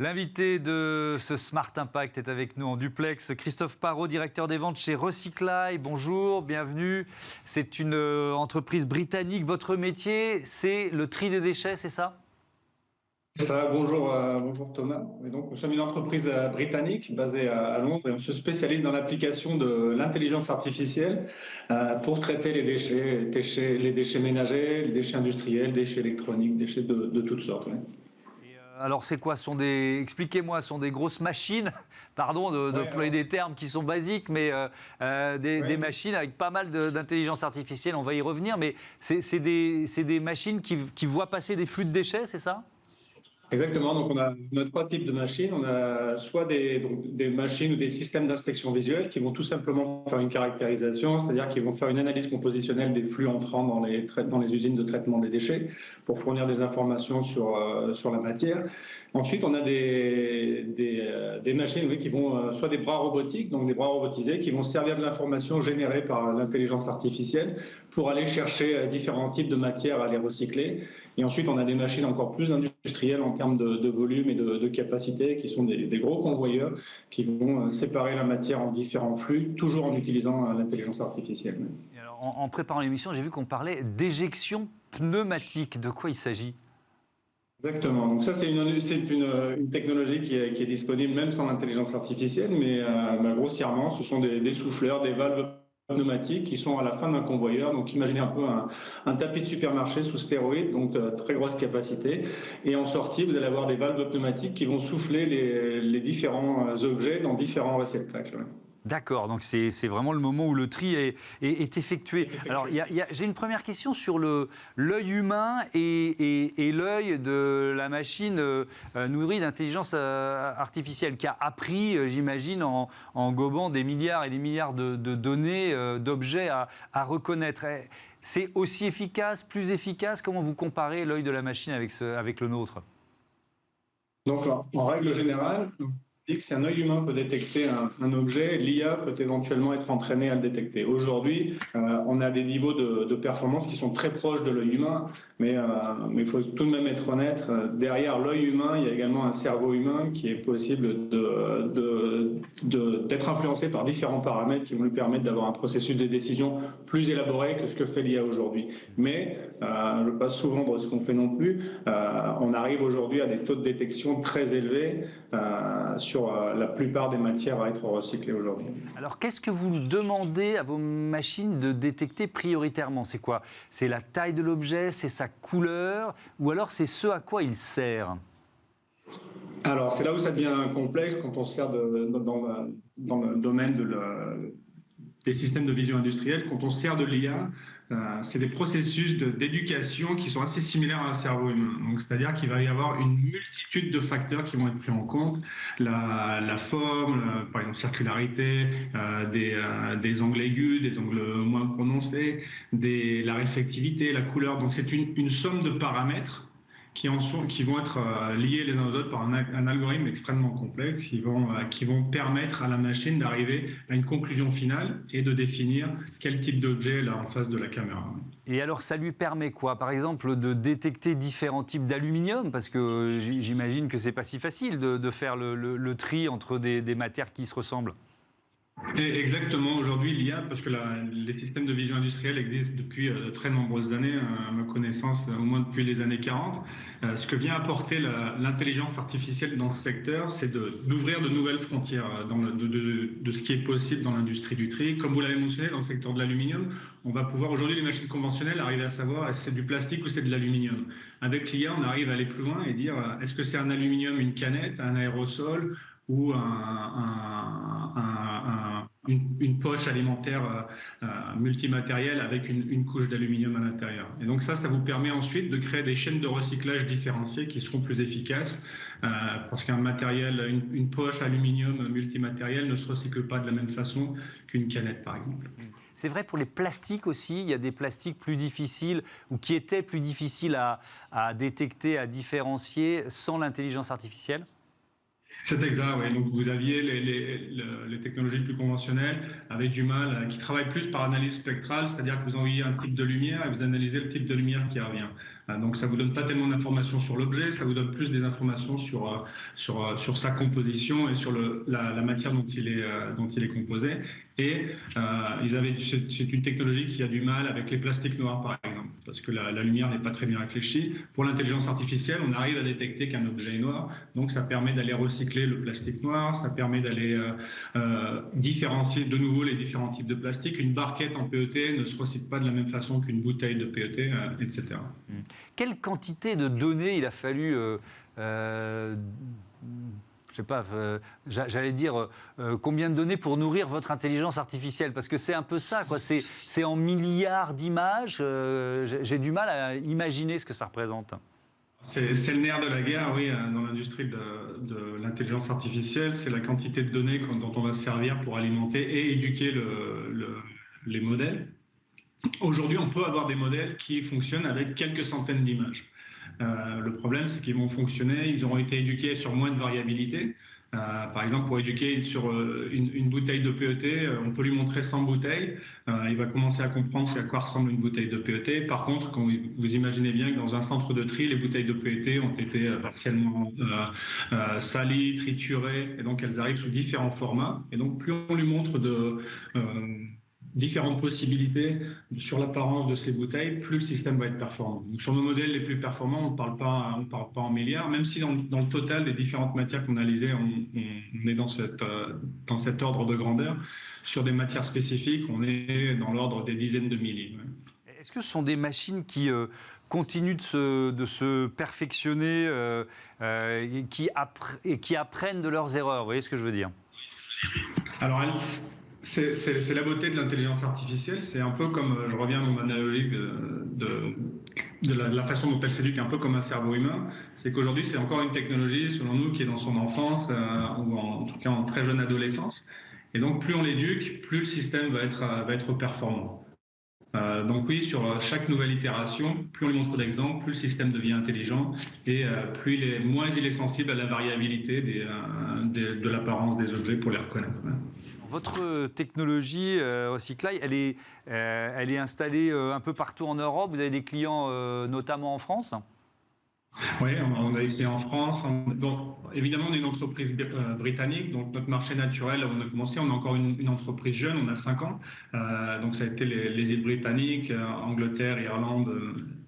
L'invité de ce Smart Impact est avec nous en duplex, Christophe Parot, directeur des ventes chez Recyclaï. Bonjour, bienvenue. C'est une entreprise britannique. Votre métier, c'est le tri des déchets, c'est ça ? Bonjour, bonjour Thomas. Et donc, nous sommes une entreprise britannique basée à Londres et on se spécialise dans l'application de l'intelligence artificielle pour traiter les déchets ménagers, les déchets industriels, déchets électroniques, déchets de toutes sortes. Ouais. Alors, c'est quoi ? Expliquez-moi, ce sont des grosses machines, pardon d'employer des termes qui sont basiques, mais des machines avec pas mal d'intelligence artificielle, on va y revenir, mais c'est des machines qui voient passer des flux de déchets, c'est ça ? Exactement, donc on a trois types de machines. On a soit des machines ou des systèmes d'inspection visuelle qui vont tout simplement faire une caractérisation, c'est-à-dire qu'ils vont faire une analyse compositionnelle des flux entrant dans les usines de traitement des déchets pour fournir des informations sur la matière. Ensuite, on a des machines qui vont, soit des bras robotiques, donc des bras robotisés, qui vont servir de l'information générée par l'intelligence artificielle pour aller chercher différents types de matières à les recycler. Et ensuite, on a des machines encore plus industrielles en termes de volume et de capacité, qui sont des gros convoyeurs qui vont séparer la matière en différents flux, toujours en utilisant l'intelligence artificielle. Et alors, en préparant l'émission, j'ai vu qu'on parlait d'éjection pneumatique. De quoi il s'agit ? Exactement. Donc ça, c'est une technologie qui est disponible même sans l'intelligence artificielle, mais grossièrement, ce sont des souffleurs, des valves pneumatiques qui sont à la fin d'un convoyeur. Donc imaginez un peu un tapis de supermarché sous stéroïdes, donc très grosse capacité. Et en sortie, vous allez avoir des valves pneumatiques qui vont souffler les différents objets dans différents réceptacles. D'accord, donc c'est vraiment le moment où le tri est effectué. Alors, j'ai une première question sur l'œil humain et l'œil de la machine nourrie d'intelligence artificielle qui a appris, j'imagine, en gobant des milliards et des milliards de données, d'objets à reconnaître. C'est aussi efficace, plus efficace ? Comment vous comparez l'œil de la machine avec le nôtre ? Donc, en règle générale, si un œil humain peut détecter un objet, l'IA peut éventuellement être entraînée à le détecter. Aujourd'hui, on a des niveaux de performance qui sont très proches de l'œil humain, mais il faut tout de même être honnête, derrière l'œil humain, il y a également un cerveau humain qui est possible d'être influencé par différents paramètres qui vont lui permettre d'avoir un processus de décision plus élaboré que ce que fait l'IA aujourd'hui. Mais, je ne veux pas sous-vendre ce qu'on fait non plus, on arrive aujourd'hui à des taux de détection très élevés sur la plupart des matières à être recyclées aujourd'hui. Alors, qu'est-ce que vous demandez à vos machines de détecter prioritairement ? C'est quoi ? C'est la taille de l'objet, c'est sa couleur, ou alors c'est ce à quoi il sert ? Alors, c'est là où ça devient complexe quand on sert dans le domaine des systèmes de vision industrielle. Quand on sert de l'IA, c'est des processus d'éducation qui sont assez similaires à un cerveau humain. Donc, c'est-à-dire qu'il va y avoir une multitude de facteurs qui vont être pris en compte. La forme, par exemple, circularité, des angles aigus, des angles moins prononcés, la réflectivité, la couleur. Donc, c'est une somme de paramètres qui vont être liés les uns aux autres par un algorithme extrêmement complexe qui vont permettre à la machine d'arriver à une conclusion finale et de définir quel type d'objet elle a en face de la caméra. Et alors, ça lui permet quoi ? Par exemple, de détecter différents types d'aluminium, parce que j'imagine que c'est pas si facile de faire le tri entre des matières qui se ressemblent. Exactement, aujourd'hui l'IA, parce que les systèmes de vision industrielle existent depuis de très nombreuses années, à ma connaissance au moins depuis les années 40. Ce que vient apporter l'intelligence artificielle dans ce secteur, c'est d'ouvrir de nouvelles frontières de ce qui est possible dans l'industrie du tri. Comme vous l'avez mentionné, dans le secteur de l'aluminium, on va pouvoir aujourd'hui, les machines conventionnelles, arriver à savoir si c'est du plastique ou c'est de l'aluminium. Avec l'IA, on arrive à aller plus loin et dire est-ce que c'est un aluminium, une canette, un aérosol ou une poche alimentaire multimatérielle avec une couche d'aluminium à l'intérieur. Et donc ça vous permet ensuite de créer des chaînes de recyclage différenciées qui seront plus efficaces parce qu'un matériel, une poche aluminium multimatérielle ne se recycle pas de la même façon qu'une canette par exemple. C'est vrai pour les plastiques aussi, il y a des plastiques plus difficiles ou qui étaient plus difficiles à détecter, à différencier sans l'intelligence artificielle ? C'est exact, oui. Donc vous aviez les technologies plus conventionnelles avec du mal, qui travaillent plus par analyse spectrale, c'est-à-dire que vous envoyez un type de lumière et vous analysez le type de lumière qui revient. Donc ça ne vous donne pas tellement d'informations sur l'objet, ça vous donne plus des informations sur sa composition et sur la matière dont il est composé. Et c'est une technologie qui a du mal avec les plastiques noirs, par exemple, parce que la lumière n'est pas très bien réfléchie. Pour l'intelligence artificielle, on arrive à détecter qu'un objet est noir, donc ça permet d'aller recycler le plastique noir, ça permet d'aller différencier de nouveau les différents types de plastique. Une barquette en PET ne se recycle pas de la même façon qu'une bouteille de PET, etc. Quelle quantité de données il a fallu je sais pas, j'allais dire combien de données pour nourrir votre intelligence artificielle? Parce que c'est un peu ça, quoi. C'est en milliards d'images. J'ai du mal à imaginer ce que ça représente. C'est le nerf de la guerre, oui, dans l'industrie de l'intelligence artificielle. C'est la quantité de données dont on va se servir pour alimenter et éduquer les modèles. Aujourd'hui, on peut avoir des modèles qui fonctionnent avec quelques centaines d'images. Le problème, c'est qu'ils vont fonctionner, ils auront été éduqués sur moins de variabilité. Par exemple, pour éduquer sur une bouteille de PET, on peut lui montrer 100 bouteilles. Il va commencer à comprendre à quoi ressemble une bouteille de PET. Par contre, quand vous imaginez bien que dans un centre de tri, les bouteilles de PET ont été partiellement salies, triturées, et donc elles arrivent sous différents formats. Et donc, plus on lui montre différentes possibilités sur l'apparence de ces bouteilles, plus le système va être performant. Donc, sur nos modèles les plus performants, on ne parle pas en milliards, même si dans le total des différentes matières qu'on a analysées, on est dans cet ordre de grandeur. Sur des matières spécifiques, on est dans l'ordre des dizaines de milliers. Est-ce que ce sont des machines qui continuent de se perfectionner et qui apprennent de leurs erreurs? Vous voyez ce que je veux dire? Alors, c'est la beauté de l'intelligence artificielle. C'est un peu comme, je reviens à mon analogie de la façon dont elle s'éduque, un peu comme un cerveau humain. C'est qu'aujourd'hui, c'est encore une technologie, selon nous, qui est dans son enfance, ou en tout cas en très jeune adolescence. Et donc, plus on l'éduque, plus le système va être performant. Donc oui, sur chaque nouvelle itération, plus on lui montre d'exemples, plus le système devient intelligent et moins il est sensible à la variabilité de l'apparence des objets pour les reconnaître. Votre technologie Recycleye, elle est installée un peu partout en Europe. Vous avez des clients notamment en France? Oui, on a été en France. Donc, évidemment, on est une entreprise britannique, donc notre marché naturel, là où on a commencé, on est encore une entreprise jeune, on a 5 ans. Donc ça a été les îles britanniques, Angleterre, Irlande,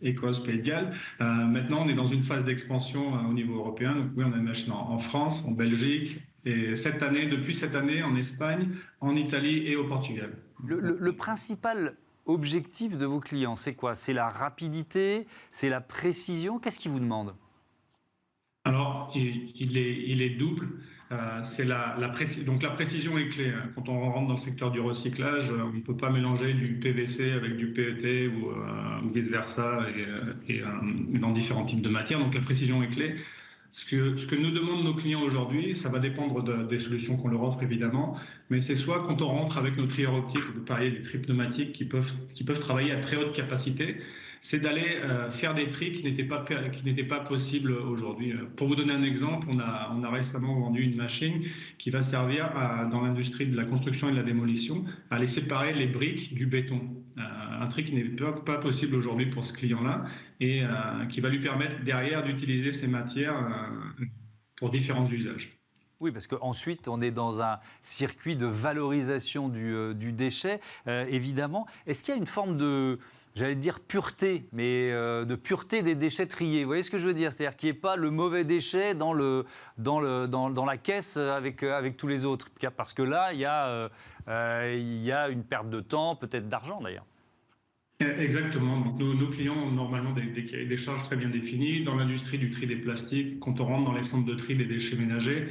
Écosse, Pays de Galles. Maintenant, on est dans une phase d'expansion au niveau européen. Donc oui, on a une machine en France, en Belgique, et depuis cette année, en Espagne, en Italie et au Portugal. Le principal objectif de vos clients, c'est quoi? C'est la rapidité? C'est la précision? Qu'est-ce qu'ils vous demandent? Alors, il est double. C'est donc la précision est clé. Quand on rentre dans le secteur du recyclage, on ne peut pas mélanger du PVC avec du PET ou vice-versa et dans différents types de matières. Donc la précision est clé. Ce que nous demandent nos clients aujourd'hui, ça va dépendre des solutions qu'on leur offre évidemment, mais c'est soit quand on rentre avec nos trieurs optiques, vous parliez des tri pneumatiques qui peuvent travailler à très haute capacité, c'est d'aller faire des tri qui n'étaient pas possibles aujourd'hui. Pour vous donner un exemple, on a récemment vendu une machine qui va servir dans l'industrie de la construction et de la démolition à aller séparer les briques du béton. Un tri qui n'est pas possible aujourd'hui pour ce client-là et qui va lui permettre derrière d'utiliser ces matières pour différents usages. Oui, parce qu'ensuite, on est dans un circuit de valorisation du déchet, évidemment. Est-ce qu'il y a une forme de, j'allais dire pureté, mais de pureté des déchets triés? Vous voyez ce que je veux dire? C'est-à-dire qu'il n'y ait pas le mauvais déchet dans la caisse avec tous les autres. Parce que là, il y a une perte de temps, peut-être d'argent d'ailleurs. Exactement. Donc, nos clients ont normalement des charges très bien définies. Dans l'industrie du tri des plastiques, quand on rentre dans les centres de tri des déchets ménagers,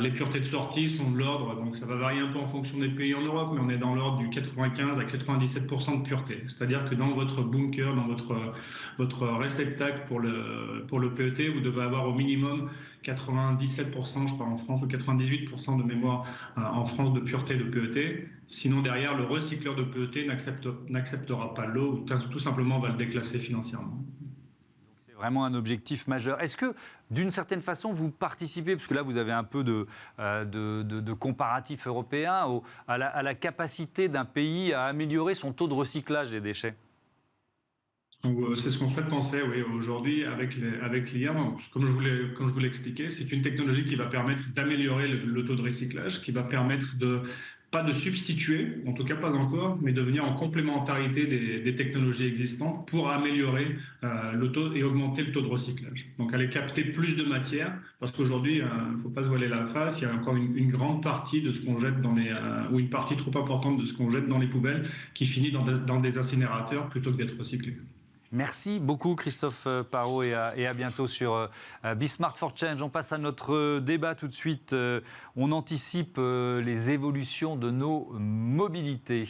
les puretés de sortie sont de l'ordre, donc ça va varier un peu en fonction des pays en Europe, mais on est dans l'ordre du 95 à 97% de pureté. C'est-à-dire que dans votre bunker, dans votre réceptacle pour le PET, vous devez avoir au minimum 97%, je crois, en France, ou 98% de mémoire en France de pureté de PET. Sinon, derrière, le recycleur de PET n'acceptera pas l'eau ou tout simplement va le déclasser financièrement. Vraiment un objectif majeur. Est-ce que, d'une certaine façon, vous participez, parce que là, vous avez un peu de comparatif européen, à la capacité d'un pays à améliorer son taux de recyclage des déchets? C'est ce qu'on souhaite penser, oui, aujourd'hui avec l'IA. Comme je vous l'ai expliqué, c'est une technologie qui va permettre d'améliorer le taux de recyclage, qui va permettre pas de substituer, en tout cas pas encore, mais de venir en complémentarité des technologies existantes pour améliorer le taux et augmenter le taux de recyclage. Donc aller capter plus de matière, parce qu'aujourd'hui, il ne faut pas se voiler la face, il y a encore une grande partie de ce qu'on jette ou une partie trop importante de ce qu'on jette dans les poubelles qui finit dans des incinérateurs plutôt que d'être recyclé. Merci beaucoup Christophe Parrot et à bientôt sur Be Smart for Change. On passe à notre débat tout de suite. On anticipe les évolutions de nos mobilités.